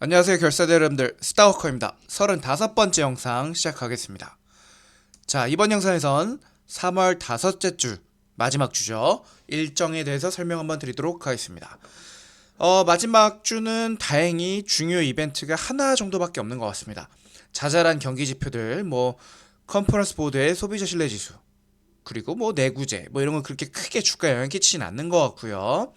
안녕하세요 결사대 여러분들, 스타워커입니다. 35번째 영상 시작하겠습니다. 자, 이번 영상에선 3월 다섯째 주 마지막 주죠. 일정에 대해서 설명 한번 드리도록 하겠습니다. 마지막 주는 다행히 중요 이벤트가 하나 정도밖에 없는 것 같습니다. 자잘한 경기 지표들, 컨퍼런스 보드의 소비자 신뢰 지수, 그리고 내구재, 이런 건 그렇게 크게 주가에 영향 끼치진 않는 것 같고요.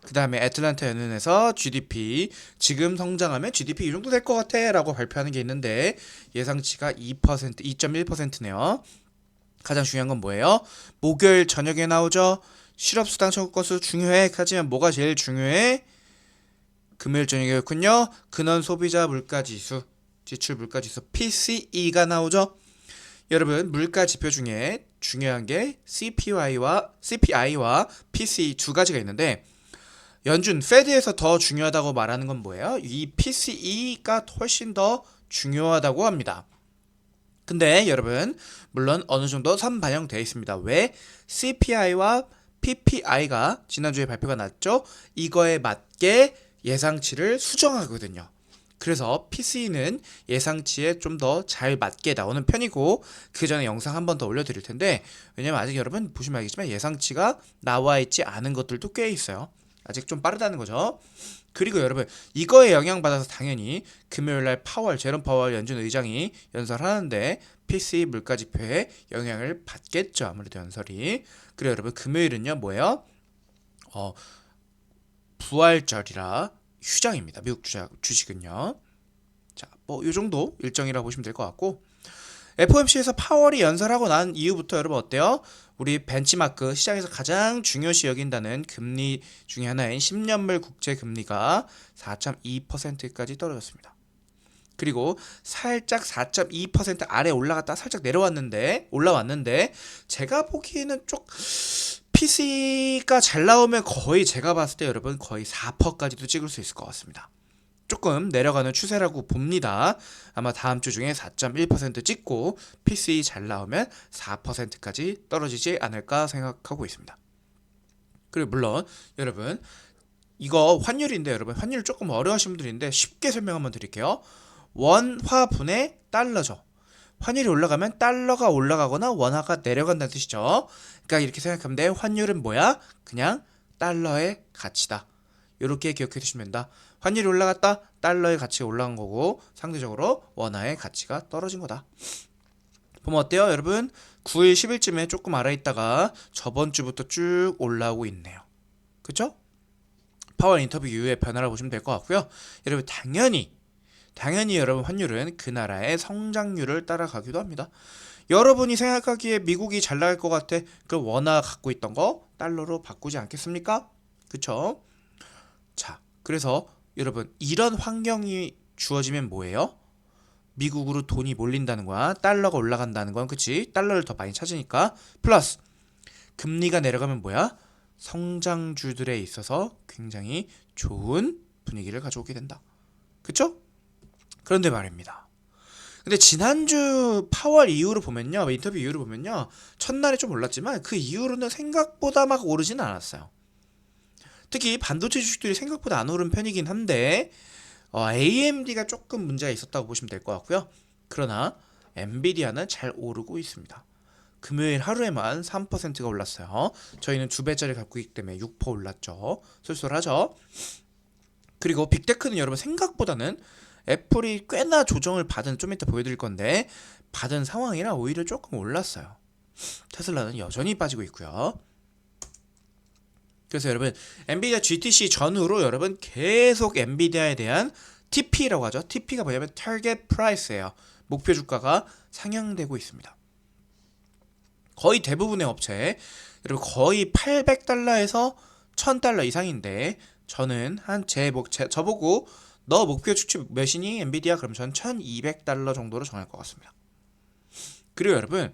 그 다음에 애틀랜타 연은에서 GDP 지금 성장하면 GDP 이 정도 될 것 같아 라고 발표하는 게 있는데 예상치가 2%, 2.1%네요. 가장 중요한 건 뭐예요? 목요일 저녁에 나오죠. 실업수당 청구 건수 중요해. 하지만 뭐가 제일 중요해? 금요일 저녁이었군요. 근원 소비자 물가지수, 지출 물가지수 PCE가 나오죠. 여러분, 물가 지표 중에 중요한 게 CPI와 PCE 두 가지가 있는데 연준 페드에서 더 중요하다고 말하는 건 뭐예요? 이 PCE가 훨씬 더 중요하다고 합니다. 근데 여러분, 물론 어느 정도 선반영되어 있습니다. 왜? CPI와 PPI가 지난주에 발표가 났죠? 이거에 맞게 예상치를 수정하거든요. 그래서 PC는 예상치에 좀 더 잘 맞게 나오는 편이고, 그 전에 영상 한 번 더 올려드릴 텐데, 왜냐면 아직 여러분 보시면 알겠지만 예상치가 나와 있지 않은 것들도 꽤 있어요. 아직 좀 빠르다는 거죠. 그리고 여러분, 이거에 영향받아서 당연히 금요일날 제롬 파월 연준 의장이 연설하는데 PCE 물가지표에 영향을 받겠죠. 아무래도 연설이. 그리고 여러분, 금요일은요 뭐예요? 부활절이라 휴장입니다. 미국 주식은요. 자, 요 정도 일정이라고 보시면 될 것 같고, FOMC에서 파월이 연설하고 난 이후부터 여러분 어때요? 우리 벤치마크, 시장에서 가장 중요시 여긴다는 금리 중에 하나인 10년물 국채 금리가 4.2%까지 떨어졌습니다. 그리고 살짝 4.2% 아래 올라갔다 살짝 올라왔는데 제가 보기에는 PC가 잘 나오면 거의, 제가 봤을 때 여러분 거의 4%까지도 찍을 수 있을 것 같습니다. 조금 내려가는 추세라고 봅니다. 아마 다음 주 중에 4.1% 찍고 PCE 잘 나오면 4%까지 떨어지지 않을까 생각하고 있습니다. 그리고 물론 여러분, 이거 환율인데, 여러분 환율 조금 어려우신 분들인데 쉽게 설명 한번 드릴게요. 원화분의 달러죠. 환율이 올라가면 달러가 올라가거나 원화가 내려간다는 뜻이죠. 그러니까 이렇게 생각하면 돼. 환율은 뭐야? 그냥 달러의 가치다. 이렇게 기억해 두시면 된다. 환율이 올라갔다, 달러의 가치가 올라간 거고 상대적으로 원화의 가치가 떨어진 거다. 보면 어때요 여러분? 9일 10일쯤에 조금 알아있다가 저번 주부터 쭉 올라오고 있네요. 그쵸? 파월 인터뷰 이후의 변화를 보시면 될 것 같고요. 여러분, 당연히 여러분, 환율은 그 나라의 성장률을 따라가기도 합니다. 여러분이 생각하기에 미국이 잘 나갈 것 같아. 그 원화 갖고 있던 거 달러로 바꾸지 않겠습니까? 그쵸? 자, 그래서 여러분, 이런 환경이 주어지면 뭐예요? 미국으로 돈이 몰린다는 거야. 달러가 올라간다는 건, 그치? 달러를 더 많이 찾으니까. 플러스 금리가 내려가면 뭐야? 성장주들에 있어서 굉장히 좋은 분위기를 가져오게 된다. 그쵸? 그런데 말입니다. 근데 지난주 파월 이후로 보면요, 인터뷰 이후로 보면요, 첫날에 좀 올랐지만 그 이후로는 생각보다 막 오르진 않았어요. 특히 반도체 주식들이 생각보다 안 오른 편이긴 한데 AMD가 조금 문제가 있었다고 보시면 될 것 같고요. 그러나 엔비디아는 잘 오르고 있습니다. 금요일 하루에만 3%가 올랐어요. 저희는 2배짜리 갖고 있기 때문에 6% 올랐죠. 쏠쏠하죠. 그리고 빅테크는 여러분 생각보다는 애플이 꽤나 조정을 받은, 좀 이따 보여드릴 건데 받은 상황이라 오히려 조금 올랐어요. 테슬라는 여전히 빠지고 있고요. 그래서 여러분, 엔비디아 GTC 전후로 여러분 계속 엔비디아에 대한 TP라고 하죠. TP가 뭐냐면 Target Price예요. 목표 주가가 상향되고 있습니다. 거의 대부분의 업체, 여러분 거의 800달러에서 1000달러 이상인데, 저는 저보고 너 목표 수치 몇이니 엔비디아? 그럼 전 1200달러 정도로 정할 것 같습니다. 그리고 여러분,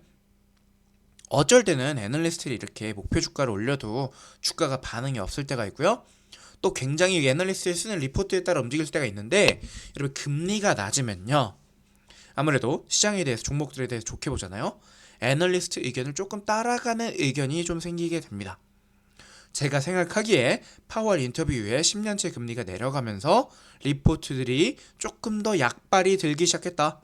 어쩔 때는 애널리스트들이 이렇게 목표 주가를 올려도 주가가 반응이 없을 때가 있고요. 또 굉장히 애널리스트에 쓰는 리포트에 따라 움직일 때가 있는데, 여러분 금리가 낮으면요, 아무래도 시장에 대해서, 종목들에 대해서 좋게 보잖아요. 애널리스트 의견을 조금 따라가는 의견이 좀 생기게 됩니다. 제가 생각하기에 파월 인터뷰 이후에 10년째 금리가 내려가면서 리포트들이 조금 더 약발이 들기 시작했다.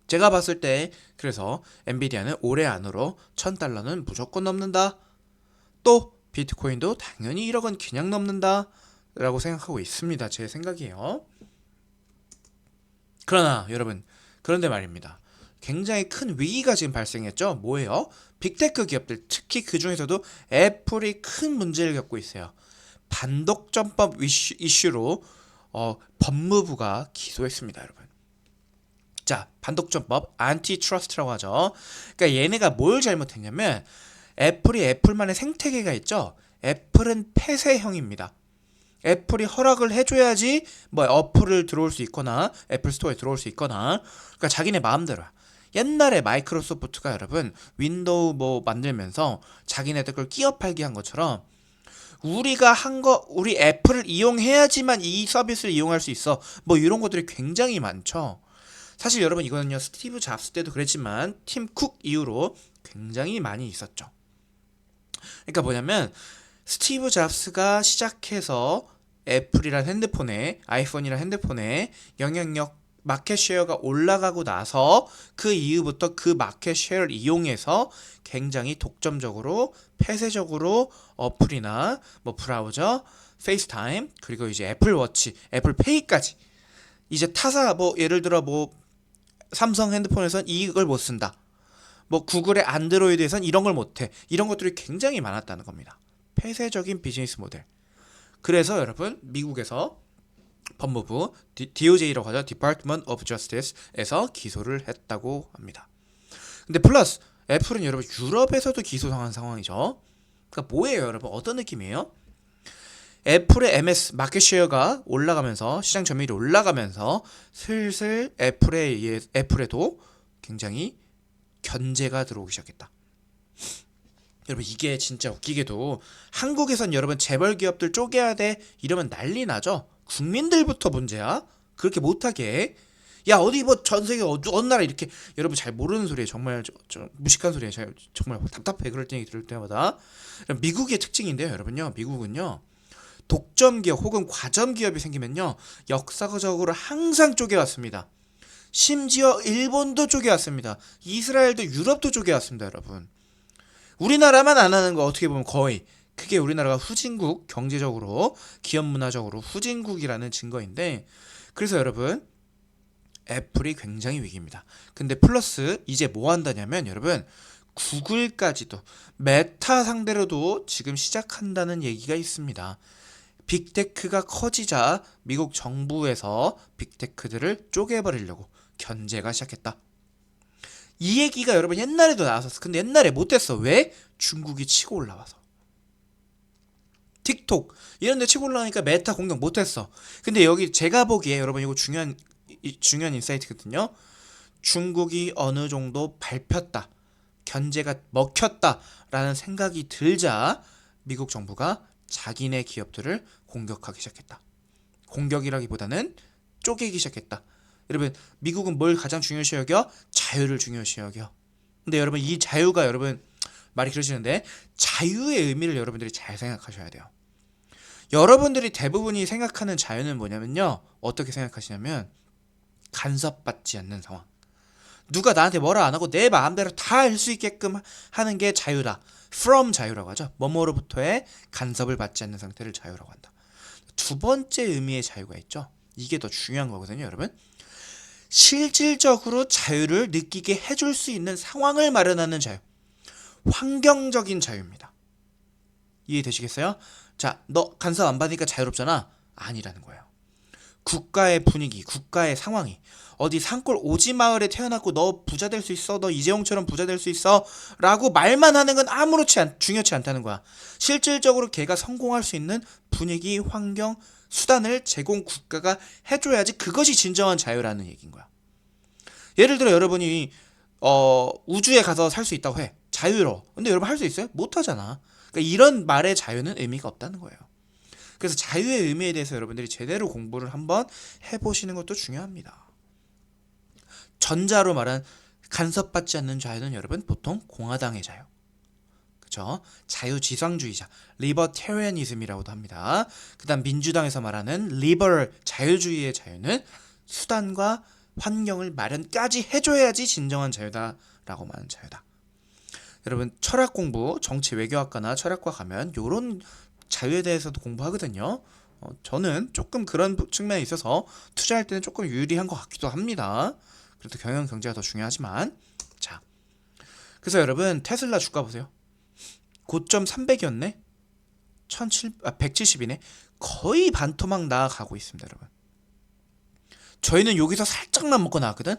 제가 봤을 때 그래서 엔비디아는 올해 안으로 $1,000는 무조건 넘는다. 또 비트코인도 당연히 1억은 그냥 넘는다 라고 생각하고 있습니다. 제 생각이에요. 그러나 여러분, 그런데 말입니다. 굉장히 큰 위기가 지금 발생했죠. 뭐예요? 빅테크 기업들, 특히 그 중에서도 애플이 큰 문제를 겪고 있어요. 반독점법 이슈로 법무부가 기소했습니다, 여러분. 자, 반독점법, 안티트러스트라고 하죠. 그러니까 얘네가 뭘 잘못했냐면 애플이 애플만의 생태계가 있죠. 애플은 폐쇄형입니다. 애플이 허락을 해줘야지 뭐 어플을 들어올 수 있거나 애플 스토어에 들어올 수 있거나, 그러니까 자기네 마음대로. 옛날에 마이크로소프트가 여러분 윈도우 뭐 만들면서 자기네들 걸 끼어 팔기 한 것처럼 우리가 한 거, 우리 애플을 이용해야지만 이 서비스를 이용할 수 있어, 뭐 이런 것들이 굉장히 많죠. 사실 여러분 이거는요, 스티브 잡스 때도 그랬지만 팀 쿡 이후로 굉장히 많이 있었죠. 그러니까 뭐냐면 스티브 잡스가 시작해서 애플이란 핸드폰에, 아이폰이란 핸드폰에 영향력, 마켓 쉐어가 올라가고 나서 그 이후부터 그 마켓 쉐어를 이용해서 굉장히 독점적으로, 폐쇄적으로 어플이나 뭐 브라우저, 페이스타임, 그리고 이제 애플워치, 애플페이까지, 이제 타사 뭐 예를 들어 뭐 삼성 핸드폰에선 이걸 못 쓴다, 뭐 구글의 안드로이드에선 이런 걸 못해, 이런 것들이 굉장히 많았다는 겁니다. 폐쇄적인 비즈니스 모델. 그래서 여러분 미국에서 법무부 DOJ라고 하죠. Department of Justice에서 기소를 했다고 합니다. 근데 플러스 애플은 여러분 유럽에서도 기소당한 상황이죠. 그러니까 뭐예요, 여러분? 어떤 느낌이에요? 애플의 MS 마켓쉐어가 올라가면서, 시장 점유율이 올라가면서 슬슬 애플에도 굉장히 견제가 들어오기 시작했다. 여러분 이게 진짜 웃기게도 한국에선 여러분 재벌 기업들 쪼개야 돼 이러면 난리 나죠. 국민들부터 문제야. 그렇게 못하게. 야 어디 뭐 전 세계 어느 나라 이렇게, 여러분 잘 모르는 소리에 정말 무식한 소리에 정말 답답해. 그럴 때 들을 때마다. 미국의 특징인데요, 여러분요. 미국은요, 독점 기업 혹은 과점 기업이 생기면요 역사적으로 항상 쪼개왔습니다. 심지어 일본도 쪼개왔습니다. 이스라엘도, 유럽도 쪼개왔습니다, 여러분. 우리나라만 안 하는 거 어떻게 보면 거의, 그게 우리나라가 후진국, 경제적으로 기업 문화적으로 후진국이라는 증거인데, 그래서 여러분 애플이 굉장히 위기입니다. 근데 플러스 이제 뭐 한다냐면 여러분 구글까지도 메타 상대로도 지금 시작한다는 얘기가 있습니다. 빅테크가 커지자 미국 정부에서 빅테크들을 쪼개버리려고 견제가 시작했다. 이 얘기가 여러분 옛날에도 나왔었어. 근데 옛날에 못했어. 왜? 중국이 치고 올라와서. 틱톡 이런 데 치고 올라오니까 메타 공격 못했어. 근데 여기 제가 보기에 여러분 이거 중요한 인사이트거든요. 중국이 어느 정도 밟혔다, 견제가 먹혔다라는 생각이 들자 미국 정부가 자기네 기업들을 공격하기 시작했다. 공격이라기보다는 쪼개기 시작했다. 여러분 미국은 뭘 가장 중요시 여겨? 자유를 중요시 여겨. 근데 여러분 이 자유가, 여러분 말이 길어지는데 자유의 의미를 여러분들이 잘 생각하셔야 돼요. 여러분들이 대부분이 생각하는 자유는 뭐냐면요, 어떻게 생각하시냐면 간섭받지 않는 상황, 누가 나한테 뭐라 안 하고 내 마음대로 다 할 수 있게끔 하는 게 자유다. from 자유라고 하죠. 뭐뭐로부터의 간섭을 받지 않는 상태를 자유라고 한다. 두 번째 의미의 자유가 있죠. 이게 더 중요한 거거든요, 여러분. 실질적으로 자유를 느끼게 해줄 수 있는 상황을 마련하는 자유, 환경적인 자유입니다. 이해되시겠어요? 자, 너 간섭 안 받으니까 자유롭잖아. 아니라는 거예요. 국가의 분위기, 국가의 상황이, 어디 산골 오지 마을에 태어났고 너 부자 될 수 있어, 너 이재용처럼 부자 될 수 있어 라고 말만 하는 건 중요치 않다는 거야. 실질적으로 걔가 성공할 수 있는 분위기, 환경, 수단을 제공 국가가 해줘야지 그것이 진정한 자유라는 얘기인 거야. 예를 들어 여러분이 우주에 가서 살 수 있다고 해. 자유로워. 근데 여러분 할 수 있어요? 못 하잖아. 그러니까 이런 말의 자유는 의미가 없다는 거예요. 그래서 자유의 의미에 대해서 여러분들이 제대로 공부를 한번 해보시는 것도 중요합니다. 전자로 말한 간섭받지 않는 자유는 여러분 보통 공화당의 자유, 그죠? 자유지상주의자, 리버테리언이즘이라고도 합니다. 그 다음 민주당에서 말하는 리버럴, 자유주의의 자유는 수단과 환경을 마련까지 해줘야지 진정한 자유다라고 말하는 자유다. 여러분 철학 공부, 정치 외교학과나 철학과 가면 요런 자유에 대해서도 공부하거든요. 저는 조금 그런 측면에 있어서 투자할 때는 조금 유리한 것 같기도 합니다. 그래도 경영 경제가 더 중요하지만 자, 그래서 여러분 테슬라 주가 보세요. 고점 300이었네. 170이네. 거의 반토막 나아가고 있습니다, 여러분. 저희는 여기서 살짝만 먹고 나왔거든.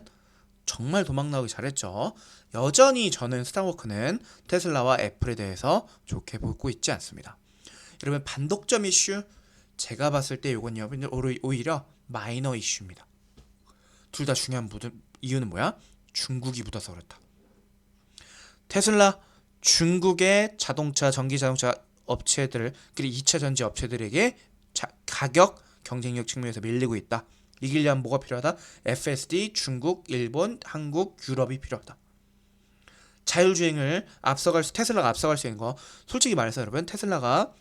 정말 도망 나오기 잘했죠. 여전히 저는 스타워크는 테슬라와 애플에 대해서 좋게 보고 있지 않습니다. 여러분 반독점 이슈 제가 봤을 때 이건 오히려 마이너 이슈입니다. 둘 다 중요한 이유는 뭐야? 중국이 묻어서 그렇다. 테슬라 중국의 자동차, 전기 자동차 업체들 그리고 2차 전지 업체들에게 가격 경쟁력 측면에서 밀리고 있다. 이기려면 뭐가 필요하다? FSD, 중국, 일본, 한국, 유럽이 필요하다. 자율주행을 테슬라가 앞서갈 수 있는 거 솔직히 말해서 여러분 테슬라가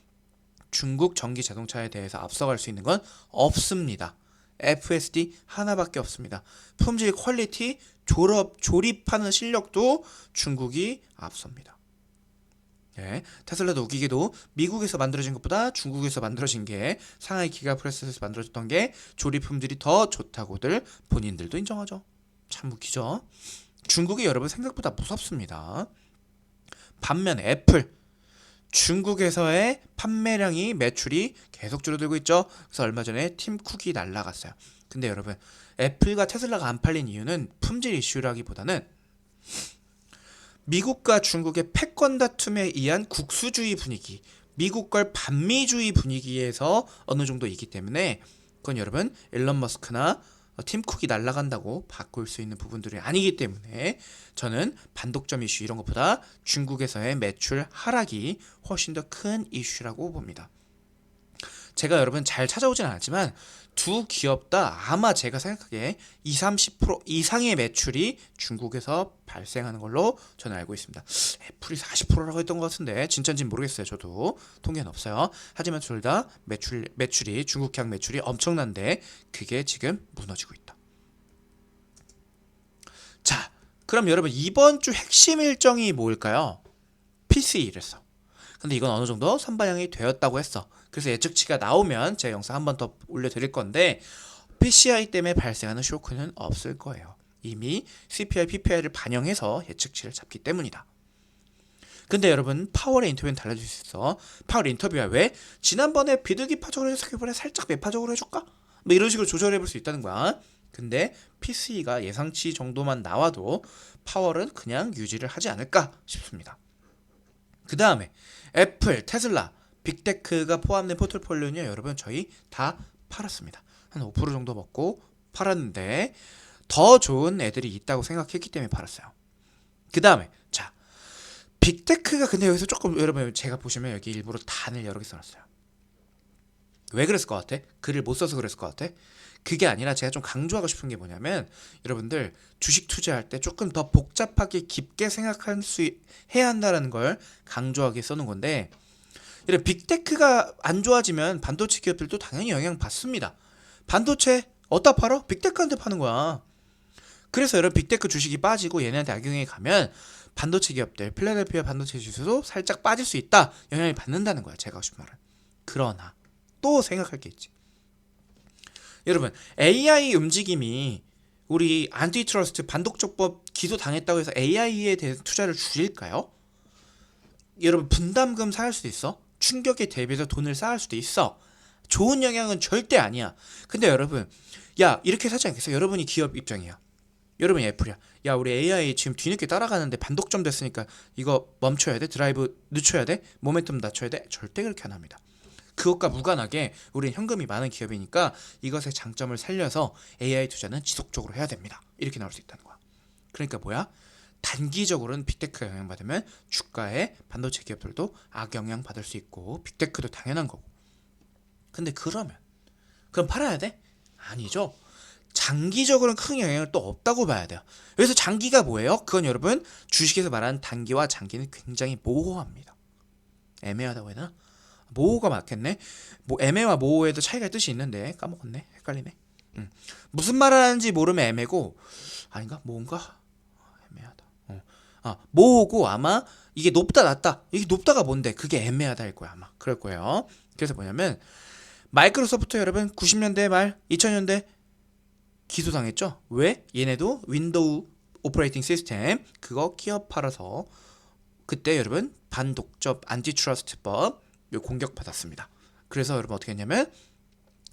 중국 전기 자동차에 대해서 앞서갈 수 있는 건 없습니다. FSD 하나밖에 없습니다. 품질, 퀄리티, 조립하는 실력도 중국이 앞섭니다. 네, 테슬라도 웃기게도 미국에서 만들어진 것보다 중국에서 만들어진 게 상하이 기가프레스에서 만들어졌던 게 조립 품질이 더 좋다고들 본인들도 인정하죠. 참 웃기죠. 중국이 여러분 생각보다 무섭습니다. 반면 애플 중국에서의 판매량이 매출이 계속 줄어들고 있죠. 그래서 얼마 전에 팀 쿡이 날라갔어요. 근데 여러분 애플과 테슬라가 안 팔린 이유는 품질 이슈라기보다는 미국과 중국의 패권 다툼에 의한 국수주의 분위기, 미국 걸 반미주의 분위기에서 어느 정도 있기 때문에 그건 여러분 일론 머스크나 팀 쿡이 날아간다고 바꿀 수 있는 부분들이 아니기 때문에 저는 반독점 이슈 이런 것보다 중국에서의 매출 하락이 훨씬 더 큰 이슈라고 봅니다. 제가 여러분 잘 찾아오진 않았지만 두 기업 다 아마 제가 생각하기에 20-30% 이상의 매출이 중국에서 발생하는 걸로 저는 알고 있습니다. 애플이 40%라고 했던 것 같은데 진짜인지는 모르겠어요. 저도 통계는 없어요. 하지만 둘 다 매출이 중국향 매출이 엄청난데 그게 지금 무너지고 있다. 자, 그럼 여러분 이번 주 핵심 일정이 뭘까요? PCE랬어. 근데 이건 어느 정도 선반영이 되었다고 했어. 그래서 예측치가 나오면 제가 영상 한 번 더 올려드릴 건데 PCI 때문에 발생하는 쇼크는 없을 거예요. 이미 CPI, PPI를 반영해서 예측치를 잡기 때문이다. 근데 여러분 파월의 인터뷰는 달라질 수 있어. 파월 인터뷰야 왜? 지난번에 비둘기파적으로 해서 이번에 살짝 매파적으로 해줄까? 뭐 이런 식으로 조절해볼 수 있다는 거야. 근데 PCE가 예상치 정도만 나와도 파월은 그냥 유지를 하지 않을까 싶습니다. 그 다음에 애플, 테슬라, 빅테크가 포함된 포트폴리오는요 여러분 저희 다 팔았습니다. 한 5% 정도 먹고 팔았는데 더 좋은 애들이 있다고 생각했기 때문에 팔았어요. 그 다음에 자 빅테크가 근데 여기서 조금 여러분 제가 보시면 여기 일부러 단을 여러 개 써놨어요. 왜 그랬을 것 같아? 글을 못 써서 그랬을 것 같아? 그게 아니라 제가 좀 강조하고 싶은 게 뭐냐면 여러분들 주식 투자할 때 조금 더 복잡하게 깊게 해야 한다는 걸 강조하게 써놓은 건데 이런 빅테크가 안 좋아지면 반도체 기업들도 당연히 영향 받습니다. 반도체 어디다 팔아? 빅테크한테 파는 거야. 그래서 여러분 빅테크 주식이 빠지고 얘네한테 악영향이 가면 반도체 기업들 필라델피아 반도체 지수도 살짝 빠질 수 있다. 영향을 받는다는 거야. 제가 하고 싶은 말은. 그러나 또 생각할 게 있지. 여러분 AI 움직임이 우리 안티트러스트 반독점법 기소당했다고 해서 AI에 대해서 투자를 줄일까요? 여러분 분담금 쌓을 수도 있어. 충격에 대비해서 돈을 쌓을 수도 있어. 좋은 영향은 절대 아니야. 근데 여러분 야 이렇게 사지 않겠어? 여러분이 기업 입장이야. 여러분이 애플이야. 야 우리 AI 지금 뒤늦게 따라가는데 반독점 됐으니까 이거 멈춰야 돼? 드라이브 늦춰야 돼? 모멘텀 낮춰야 돼? 절대 그렇게 안 합니다. 그것과 무관하게 우리는 현금이 많은 기업이니까 이것의 장점을 살려서 AI 투자는 지속적으로 해야 됩니다. 이렇게 나올 수 있다는 거야. 그러니까 뭐야? 단기적으로는 빅테크가 영향받으면 주가에 반도체 기업들도 악영향 받을 수 있고 빅테크도 당연한 거고. 근데 그럼 팔아야 돼? 아니죠. 장기적으로는 큰 영향을 또 없다고 봐야 돼요. 여기서 장기가 뭐예요? 그건 여러분 주식에서 말하는 단기와 장기는 굉장히 모호합니다. 애매하다고 해야 되나? 모호가 맞겠네. 뭐 애매와 모호에도 차이가 뜻이 있는데 까먹었네. 헷갈리네. 무슨 말을 하는지 모르면 애매고 아닌가? 모호인가? 애매하다. 모호고 아마 이게 높다 낮다. 이게 높다가 뭔데? 그게 애매하다 일 거야 아마. 그럴 거예요. 그래서 뭐냐면 마이크로소프트 여러분 90년대 말 2000년대 기소당했죠? 왜? 얘네도 윈도우 오퍼레이팅 시스템 그거 끼어 팔아서 그때 여러분 반독점 안티트러스트법 공격받았습니다. 그래서 여러분 어떻게 했냐면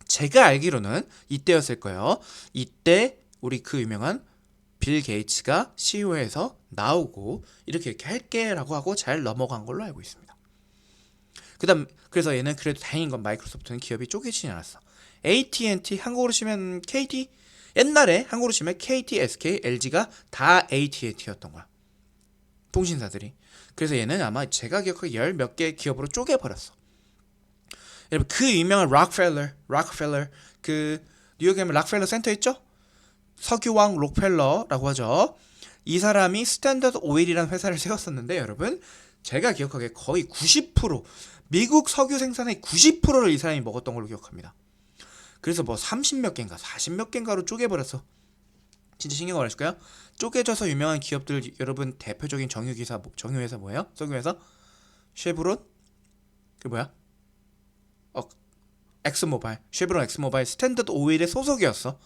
제가 알기로는 이때였을 거예요. 이때 우리 그 유명한 빌 게이츠가 CEO에서 나오고 이렇게 할게라고 하고 잘 넘어간 걸로 알고 있습니다. 그래서 얘는 그래도 다행인 건 마이크로소프트는 기업이 쪼개지진 않았어. AT&T 한국으로 치면 KT 옛날에 한국으로 치면 KT, SK, LG가 다 AT&T였던 거야. 통신사들이. 그래서 얘는 아마 제가 기억하기에 열 몇 개 기업으로 쪼개버렸어. 여러분 그 유명한 록펠러 그 뉴욕에 하면 록펠러 센터 있죠? 석유왕 록펠러라고 하죠. 이 사람이 스탠더드 오일이라는 회사를 세웠었는데 여러분 제가 기억하기에 거의 90% 미국 석유 생산의 90%를 이 사람이 먹었던 걸로 기억합니다. 그래서 뭐 30몇 개인가 40몇 개인가로 쪼개버렸어. 진짜 신경 어려질까요? 쪼개져서 유명한 기업들 여러분 대표적인 정유회사 뭐예요? 석유회사? 쉐브론? 그 뭐야? 엑스모바일. 쉐브론 엑스모바일 스탠더드 오일의 소속이었어.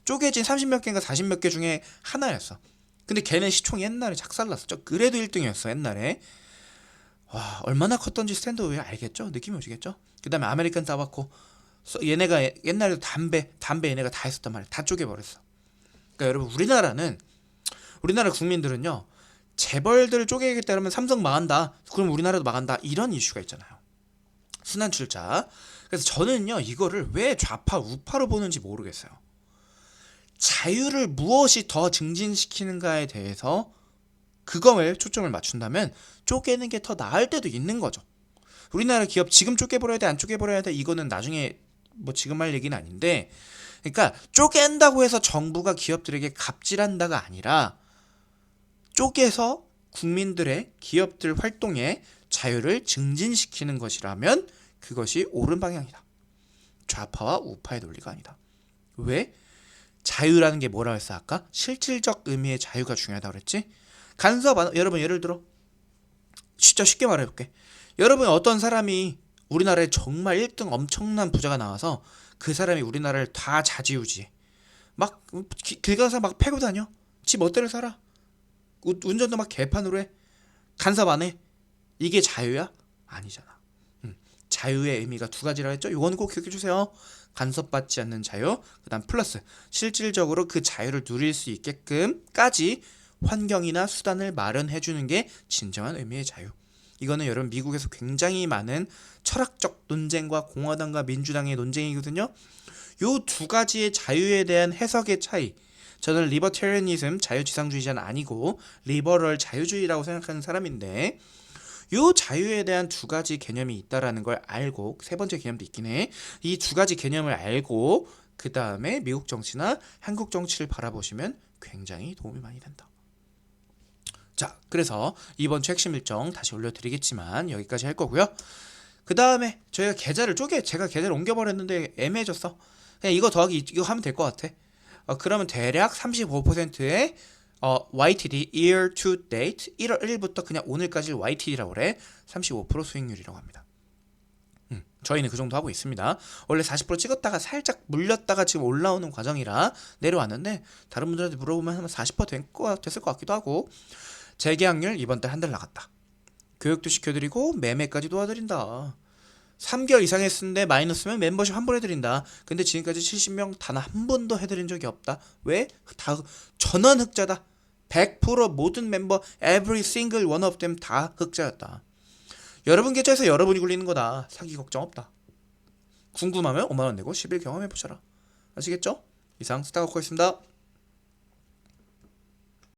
쪼개진 30몇 개인가 40몇 개 중에 하나였어. 근데 걔는 시총이 옛날에 작살났었죠. 그래도 1등이었어 옛날에. 와 얼마나 컸던지 스탠더드 오일 알겠죠? 느낌이 오시겠죠? 그 다음에 아메리칸 타바코 얘네가 옛날에도 담배 얘네가 다 했었단 말이야. 다 쪼개버렸어. 그러니까 여러분 우리나라 국민들은요 재벌들을 쪼개겠다 그러면 삼성 망한다 그럼 우리나라도 망한다 이런 이슈가 있잖아요. 순환출자. 그래서 저는요 이거를 왜 좌파 우파로 보는지 모르겠어요. 자유를 무엇이 더 증진시키는가에 대해서 그거에 초점을 맞춘다면 쪼개는 게 더 나을 때도 있는 거죠. 우리나라 기업 지금 쪼개버려야 돼 안 쪼개버려야 돼 이거는 나중에 뭐 지금 할 얘기는 아닌데 그러니까 쪼갠다고 해서 정부가 기업들에게 갑질한다가 아니라 쪼개서 국민들의 기업들 활동에 자유를 증진시키는 것이라면 그것이 옳은 방향이다. 좌파와 우파의 논리가 아니다. 왜? 자유라는 게 뭐라고 했어 아까? 실질적 의미의 자유가 중요하다고 그랬지? 여러분 예를 들어 진짜 쉽게 말해볼게. 여러분 어떤 사람이 우리나라에 정말 1등 엄청난 부자가 나와서 그 사람이 우리나라를 다 자지우지해. 막 길 가서 막 패고 다녀. 지 멋대로 살아. 운전도 막 개판으로 해. 간섭 안 해. 이게 자유야? 아니잖아. 자유의 의미가 두 가지라 했죠. 이거는 꼭 기억해 주세요. 간섭받지 않는 자유, 그다음 플러스 실질적으로 그 자유를 누릴 수 있게끔까지 환경이나 수단을 마련해 주는 게 진정한 의미의 자유. 이거는 여러분 미국에서 굉장히 많은 철학적 논쟁과 공화당과 민주당의 논쟁이거든요. 요 두 가지의 자유에 대한 해석의 차이. 저는 리버테리언니즘 자유지상주의자는 아니고 리버럴 자유주의라고 생각하는 사람인데 요 자유에 대한 두 가지 개념이 있다라는 걸 알고 세 번째 개념도 있긴 해. 이 두 가지 개념을 알고 그 다음에 미국 정치나 한국 정치를 바라보시면 굉장히 도움이 많이 된다. 자, 그래서 이번 주 핵심 일정 다시 올려드리겠지만 여기까지 할 거고요. 그 다음에 제가 계좌를 옮겨버렸는데 애매해졌어. 그냥 이거 더하기 이거 하면 될 것 같아. 그러면 대략 35%의 YTD, year to date, 1월 1일부터 그냥 오늘까지를 YTD라고 그래. 35% 수익률이라고 합니다. 저희는 그 정도 하고 있습니다. 원래 40% 찍었다가 살짝 물렸다가 지금 올라오는 과정이라 내려왔는데 다른 분들한테 물어보면 한 40% 됐을 것 같기도 하고 재계약률 이번 달 한 달 나갔다. 교육도 시켜드리고 매매까지 도와드린다. 3개월 이상 했는데 마이너스면 멤버십 환불 해드린다. 근데 지금까지 70명 단 한 번도 해드린 적이 없다. 왜? 다 전원 흑자다. 100% 모든 멤버 every single one of them 다 흑자였다. 여러분 계좌에서 여러분이 굴리는 거다. 사기 걱정 없다. 궁금하면 5만원 내고 10일 경험해보셔라. 아시겠죠? 이상 스타워커였습니다.